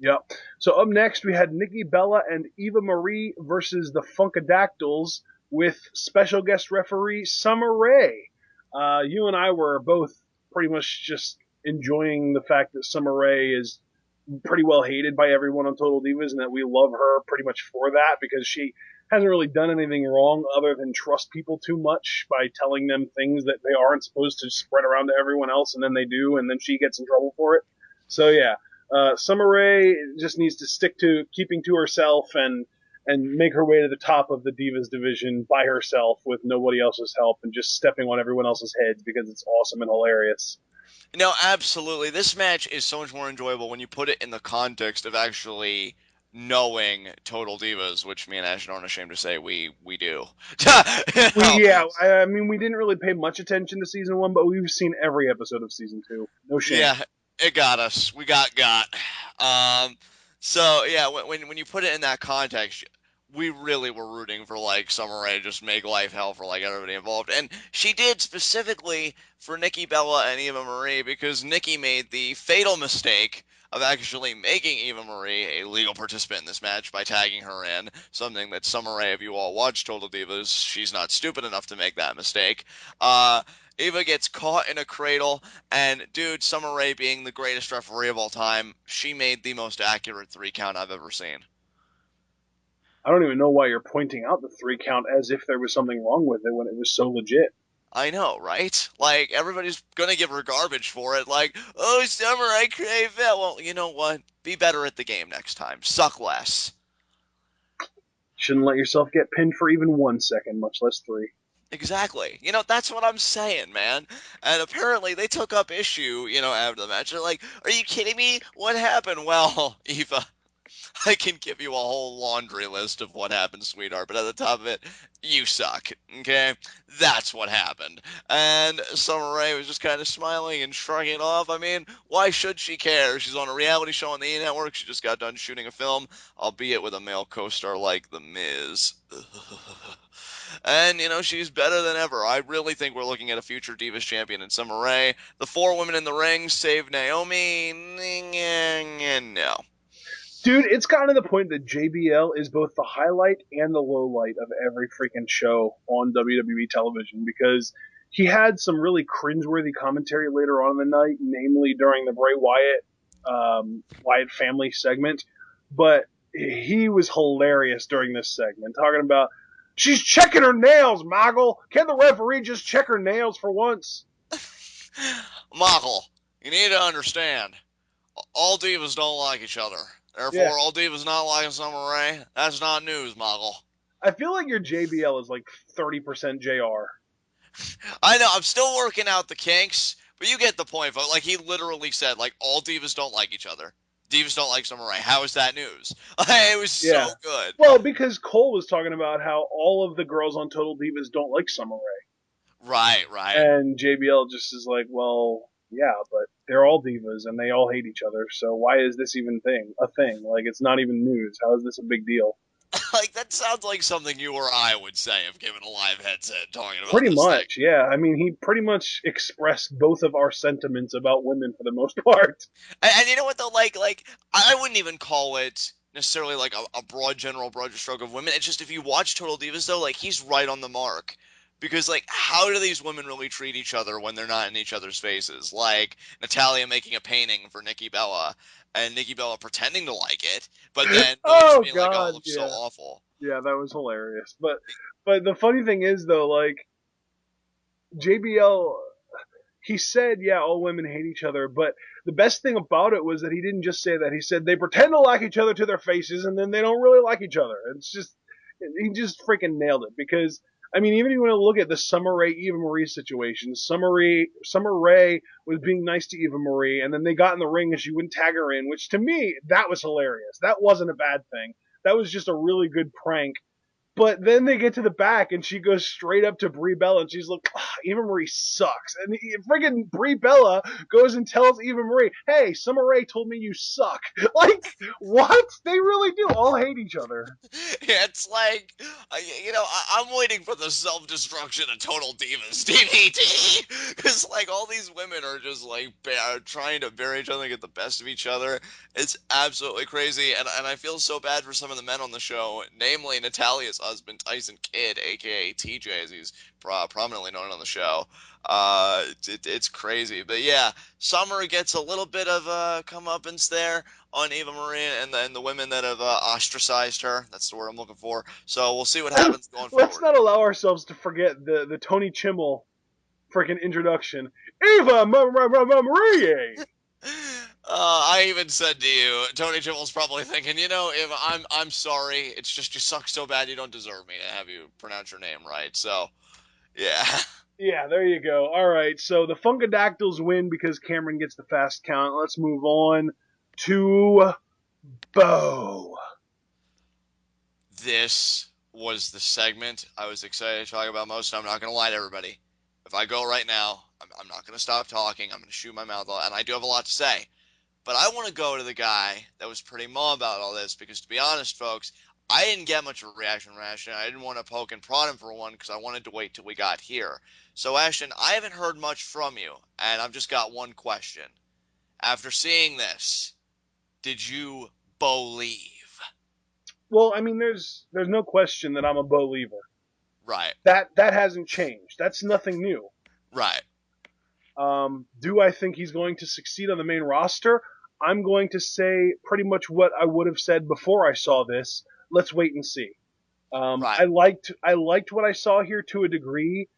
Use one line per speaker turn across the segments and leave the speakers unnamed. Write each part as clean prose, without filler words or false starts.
Yep. So up next we had Nikki Bella and Eva Marie versus the Funkadactyls with special guest referee Summer Rae. You and I were both pretty much just enjoying the fact that Summer Rae is pretty well hated by everyone on Total Divas, and that we love her pretty much for that, because she hasn't really done anything wrong other than trust people too much by telling them things that they aren't supposed to spread around to everyone else, and then they do, and then she gets in trouble for it. So yeah, Summer Rae just needs to stick to keeping to herself and make her way to the top of the Divas division by herself with nobody else's help, and just stepping on everyone else's heads because it's awesome and hilarious.
No, absolutely. This match is so much more enjoyable when you put it in the context of actually knowing Total Divas, which me and Ash aren't ashamed to say we do. You know?
I mean, we didn't really pay much attention to season one, but we've seen every episode of season two. No shame.
Yeah, it got us. We got. Um, so yeah, when you put it in that context, we really were rooting for like Summer Rae to just make life hell for like everybody involved, and she did specifically for Nikki Bella and Eva Marie because Nikki made the fatal mistake of actually making Eva Marie a legal participant in this match by tagging her in, something that Summer Rae, if you all watch Total Divas, she's not stupid enough to make that mistake. Eva gets caught in a cradle, and dude, Summer Rae being the greatest referee of all time, she made the most accurate 3 count I've ever seen.
I don't even know why you're pointing out the 3 count as if there was something wrong with it when it was so legit.
I know, right? Like, everybody's gonna give her garbage for it. Like, oh, Summer, I crave that. Well, you know what? Be better at the game next time. Suck less.
Shouldn't let yourself get pinned for even 1 second, much less three.
Exactly. That's what I'm saying, man. And apparently they took up issue, after the match. They're like, are you kidding me? What happened? Well, Eva, I can give you a whole laundry list of what happened, sweetheart, but at the top of it, you suck. Okay? That's what happened. And Summer Rae was just kind of smiling and shrugging it off. I mean, why should she care? She's on a reality show on the E! Network. She just got done shooting a film, albeit with a male co star like The Miz. And, she's better than ever. I really think we're looking at a future Divas champion in Summer Rae. The 4 women in the ring save Naomi. No.
Dude, it's gotten to the point that JBL is both the highlight and the low light of every freaking show on WWE television, because he had some really cringeworthy commentary later on in the night, namely during the Bray Wyatt family segment. But he was hilarious during this segment, talking about she's checking her nails, Moggle. Can the referee just check her nails for once?
Michael, you need to understand, all divas don't like each other.
Yeah,
Therefore, all divas not liking Summer Rae, that's not news, Michael.
I feel like your JBL is like 30% JR.
I know, I'm still working out the kinks, but you get the point, folks. Like, he literally said, like, all divas don't like each other. Divas don't like Summer Rae. How is that news? It was
Yeah.
so good.
Well, because Cole was talking about how all of the girls on Total Divas don't like Summer Rae.
Right, right.
And JBL just is like, well, yeah, but they're all divas and they all hate each other. So why is this even a thing? Like, it's not even news. How is this a big deal?
Like, that sounds like something you or I would say if given a live headset talking about
Pretty
this thing.
much, yeah. I mean, he pretty much expressed both of our sentiments about women for the most part.
And you know what though? Like I wouldn't even call it necessarily like a broad general broad stroke of women. It's just if you watch Total Divas though, like he's right on the mark. Because like how do these women really treat each other when they're not in each other's faces? Like Natalia making a painting for Nikki Bella and Nikki Bella pretending to like it, but then really just
Oh
being like, oh, it
God,
looks so
yeah,
awful.
yeah, that was hilarious. But the funny thing is though, like JBL, he said, yeah, all women hate each other, but the best thing about it was that he didn't just say that. He said they pretend to like each other to their faces, and then they don't really like each other. It's just, he just freaking nailed it. Because, I mean, even if you want to look at the Summer Rae Eva Marie situation, Summer Rae was being nice to Eva Marie, and then they got in the ring and she wouldn't tag her in, which to me, that was hilarious. That wasn't a bad thing. That was just a really good prank But then they get to the back, and she goes straight up to Brie Bella, and she's like, Eva Marie sucks. And friggin' Brie Bella goes and tells Eva Marie, hey, Summer Rae told me you suck. Like, what? They really do all hate each other.
Yeah, it's like, I'm waiting for the self-destruction of Total Divas DVD, because like all these women are just like trying to bury each other and get the best of each other. It's absolutely crazy, and I feel so bad for some of the men on the show, namely Natalia's husband Tyson Kidd, aka TJ, as he's prominently known on the show. It's crazy, but yeah, Summer gets a little bit of comeuppance there on Eva Marie and the women that have ostracized her. That's the word I'm looking for. So we'll see what happens going
Let's
forward.
not allow ourselves to forget the Tony Chimmel freaking introduction. Eva Marie!
I even said to you, Tony Chimmel's probably thinking, Eva, I'm sorry. It's just you suck so bad you don't deserve me to have you pronounce your name right. So yeah.
Yeah, there you go. All right, so the Funkadactyls win because Cameron gets the fast count. Let's move on to Bo.
This was the segment I was excited to talk about most. I'm not going to lie to everybody. If I go right now, I'm not going to stop talking. I'm going to shoot my mouth off, and I do have a lot to say. But I want to go to the guy that was pretty mum about all this because, to be honest, folks, I didn't get much of a reaction from Ashton. I didn't want to poke and prod him for one because I wanted to wait till we got here. So, Ashton, I haven't heard much from you, and I've just got one question. After seeing this, did you believe?
Well, I mean, there's no question that I'm a believer.
Right,
That hasn't changed. That's nothing new.
right,
Do I think he's going to succeed on the main roster? I'm going to say pretty much what I would have said before I saw this. Let's wait and see.
right.
I liked what I saw here to a degree,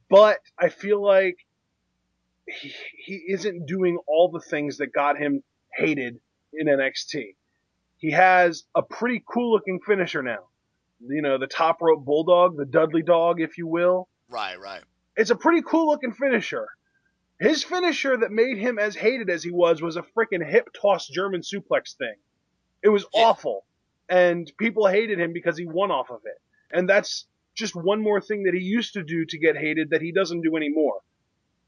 but I feel like he isn't doing all the things that got him hated in NXT. He has a pretty cool looking finisher now. You know, the top rope bulldog, the Dudley dog, if you will.
Right, right.
It's a pretty cool looking finisher. His finisher that made him as hated as he was a freaking hip toss German suplex thing. It was
Yeah,
awful. And people hated him because he won off of it. And that's just one more thing that he used to do to get hated that he doesn't do anymore.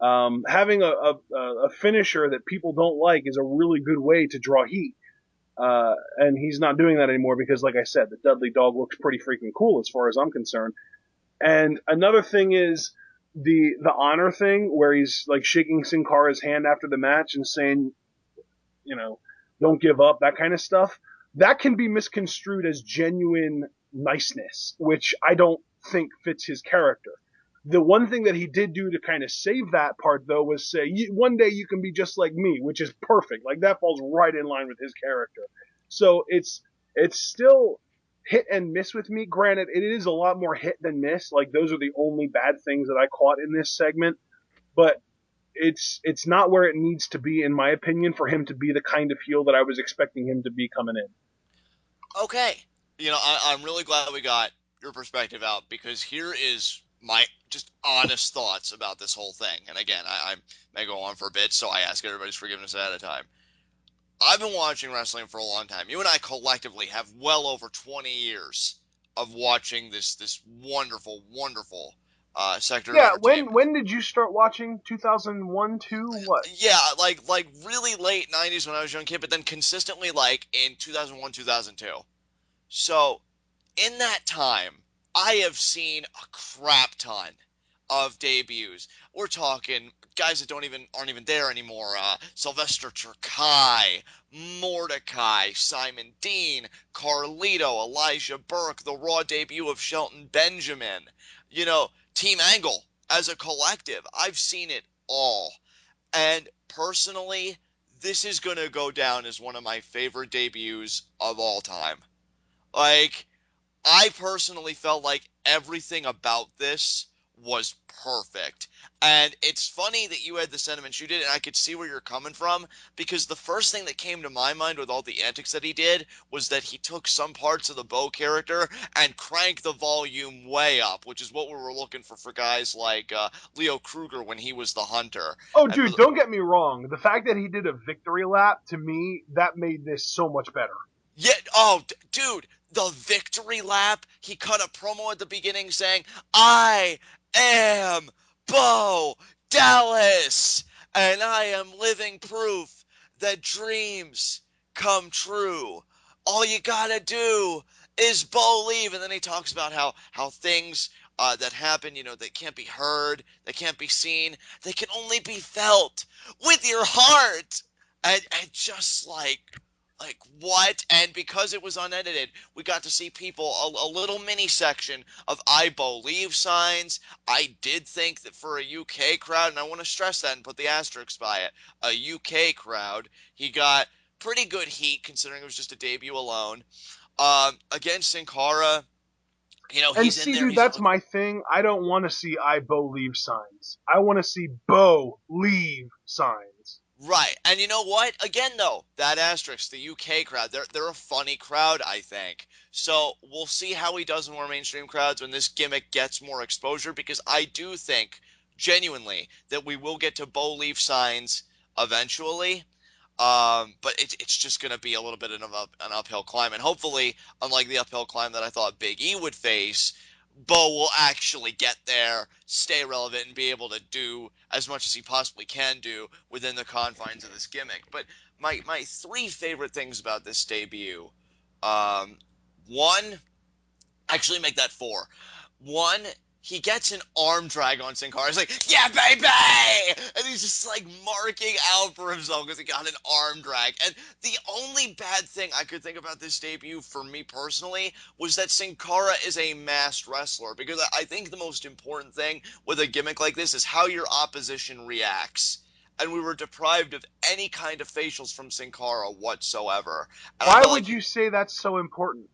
Having a finisher that people don't like is a really good way to draw heat. And he's not doing that anymore because, like I said, the Dudley dog looks pretty freaking cool as far as I'm concerned. And another thing is the honor thing where he's like shaking Sin Cara's hand after the match and saying, you know, don't give up, that kind of stuff. That can be misconstrued as genuine niceness, which I don't think fits his character. The one thing that he did do to kind of save that part, though, was say, one day you can be just like me, which is perfect. Like, that falls right in line with his character. So it's still hit and miss with me. Granted, it is a lot more hit than miss. Like, those are the only bad things that I caught in this segment. But it's not where it needs to be, in my opinion, for him to be the kind of heel that I was expecting him to be coming in.
okay. I'm really glad we got your perspective out because here is my just honest thoughts about this whole thing. And again, I may go on for a bit, so I ask everybody's forgiveness ahead of time. I've been watching wrestling for a long time. You and I collectively have well over 20 years of watching this wonderful, wonderful sector of
Yeah,
entertainment.
when did you start watching? 2001, 2, what?
Yeah, like really late 90s when I was a young kid, but then consistently like in 2001, 2002. So in that time, I have seen a crap ton of debuts. We're talking guys that don't even aren't even there anymore. Sylvester Terkay, Mordecai, Simon Dean, Carlito, Elijah Burke, the Raw debut of Shelton Benjamin. Team Angle as a collective. I've seen it all. And personally, this is going to go down as one of my favorite debuts of all time. Like, I personally felt like everything about this was perfect. And it's funny that you had the sentiments you did, and I could see where you're coming from, because the first thing that came to my mind with all the antics that he did was that he took some parts of the Bo character and cranked the volume way up, which is what we were looking for guys like Leo Kruger when he was the Hunter.
Oh,
And for
dude, don't get me wrong. The fact that he did a victory lap, to me, that made this so much better.
Yeah, oh, dude, the victory lap. He cut a promo at the beginning saying, I am Bo Dallas, and I am living proof that dreams come true. All you gotta do is believe. And then he talks about how things that happen, they can't be heard, they can't be seen, they can only be felt with your heart. And just like what? And because it was unedited, we got to see people a little mini section of I believe signs. I did think that for a UK crowd, and I want to stress that and put the asterisks by it, a UK crowd, he got pretty good heat considering it was just a debut alone. Against Sin Cara,
And
he's in
see,
there.
dude,
He's
that's my thing. I don't want to see I Bo leave signs. I want to see Bo leave signs.
right. And you know what? Again, though, that asterisk, the UK crowd, they're a funny crowd, I think. So we'll see how he does in more mainstream crowds when this gimmick gets more exposure, because I do think genuinely that we will get to Bo Leaf signs eventually. But it's just going to be a little bit of an uphill climb. And hopefully, unlike the uphill climb that I thought Big E would face, Bo will actually get there, stay relevant, and be able to do as much as he possibly can do within the confines of this gimmick. But my three favorite things about this debut, um, one, actually make that four. One, he gets an arm drag on Sin Cara. He's like, yeah, baby! And he's just like marking out for himself because he got an arm drag. And the only bad thing I could think about this debut for me personally was that Sin Cara is a masked wrestler. Because I think the most important thing with a gimmick like this is how your opposition reacts. And we were deprived of any kind of facials from Sin Cara whatsoever. And I
Why
felt
would
like
you say that's so important?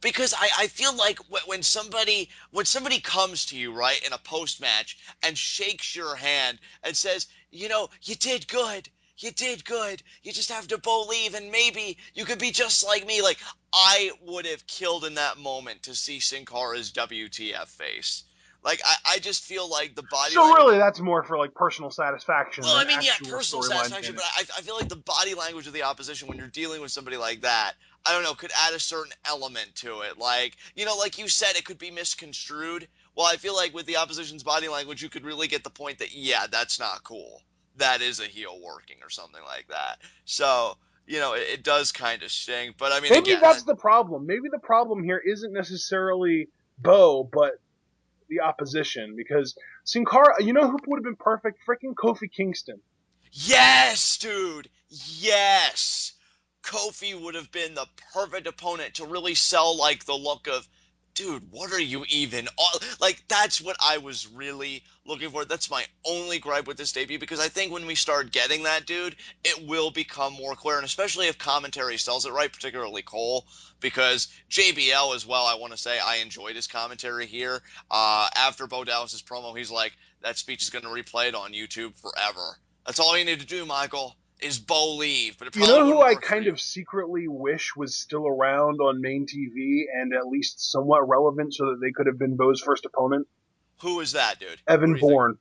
because I feel like when somebody comes to you right in a post match and shakes your hand and says, you did good, you just have to believe, and maybe you could be just like me. Like, I would have killed in that moment to see Sin Cara's WTF face. Like, I just feel like the body
So
language.
really, that's more for like personal satisfaction
Well,
than
I mean, yeah,
actual
personal
storyline
satisfaction,
advantage.
but I feel like the body language of the opposition when you're dealing with somebody like that, I don't know, could add a certain element to it. Like, like you said, it could be misconstrued. Well, I feel like with the opposition's body language, you could really get the point that, yeah, that's not cool. That is a heel working or something like that. So, it does kind of sting. But I mean,
Maybe
again,
that's the problem. Maybe the problem here isn't necessarily Bo, but the opposition. Because Sin Cara, you know who would have been perfect? Freaking Kofi Kingston.
yes, dude. Yes. Kofi would have been the perfect opponent to really sell like the look of, dude, what are you even like? That's what I was really looking for. That's my only gripe with this debut, because I think when we start getting that, dude, it will become more clear, and especially if commentary sells it right, particularly Cole, because JBL as well. I want to say I enjoyed his commentary here. After Bo Dallas's promo, he's like, that speech is going to replay it on YouTube forever. That's all you need to do, Michael, is Bo leave, but it
You
probably
know who
wouldn't
I
work for
kind
you.
of secretly wish was still around on main TV and at least somewhat relevant so that they could have been Bo's first opponent?
Who is that, dude? Who
Evan
do you think?
Bourne.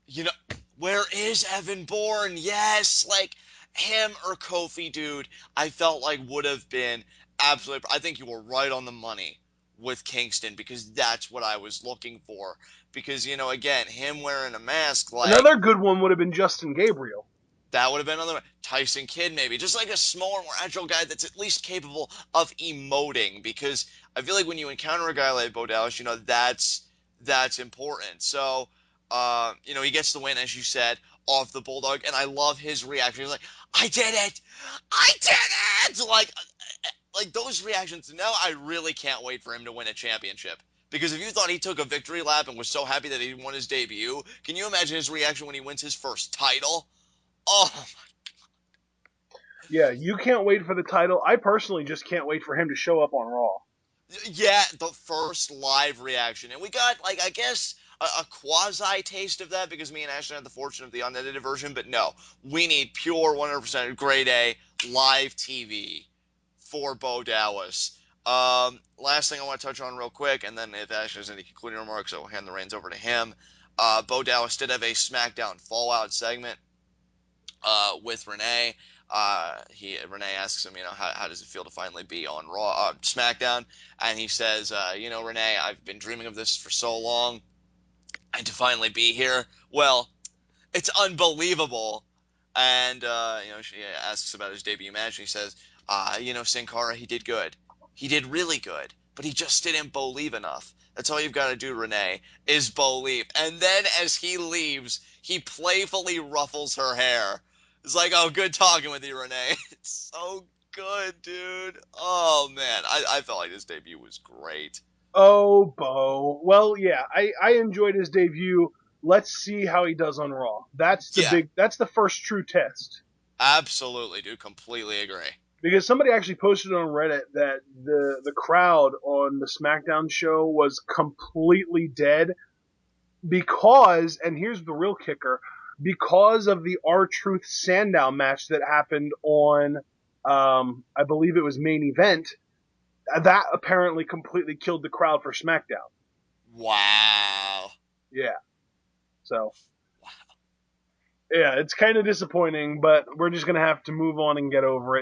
You know, where is Evan Bourne? Yes, like him or Kofi, dude. I felt like would have been absolutely. I think you were right on the money with Kingston, because that's what I was looking for. Because again, him wearing a mask, like
Another good one would have been Justin Gabriel.
that would have been another Tyson Kidd, maybe just like a smaller, more agile guy that's at least capable of emoting. Because I feel like when you encounter a guy like Bo Dallas, that's important. So, he gets the win, as you said, off the Bulldog, and I love his reaction. He's like, "I did it, I did it!" Like those reactions. Now I really can't wait for him to win a championship. Because if you thought he took a victory lap and was so happy that he won his debut, can you imagine his reaction when he wins his first title? Oh,
Yeah, you can't wait for the title. I personally just can't wait for him to show up on Raw.
yeah, the first live reaction. And we got, like, I guess, a quasi taste of that because me and Ashton had the fortune of the unedited version. But no, we need pure 100% grade A live TV for Bo Dallas. Last thing I want to touch on real quick, and then if Ashton has any concluding remarks, I will hand the reins over to him. Bo Dallas did have a SmackDown Fallout segment with Renee. Renee asks him, how does it feel to finally be on SmackDown? And he says, Renee, I've been dreaming of this for so long, and to finally be here, well, it's unbelievable. And she asks about his debut match, and he says, Sin Cara, he did good. He did really good, but he just didn't believe enough. That's all you've got to do, Renee, is believe. And then as he leaves, he playfully ruffles her hair. It's like, oh, good talking with you, Renee. It's so good, dude. Oh man, I felt like this debut was great.
Oh, Bo. Well, yeah, I enjoyed his debut. Let's see how he does on Raw.
Yeah,
That's the first true test.
absolutely, dude. Completely agree.
Because somebody actually posted on Reddit that the crowd on the SmackDown show was completely dead because, and here's the real kicker, because of the R-Truth Sandown match that happened on, I believe it was main event, that apparently completely killed the crowd for SmackDown.
Wow.
Yeah. So, yeah, it's kind of disappointing, but we're just going to have to move on and get over it.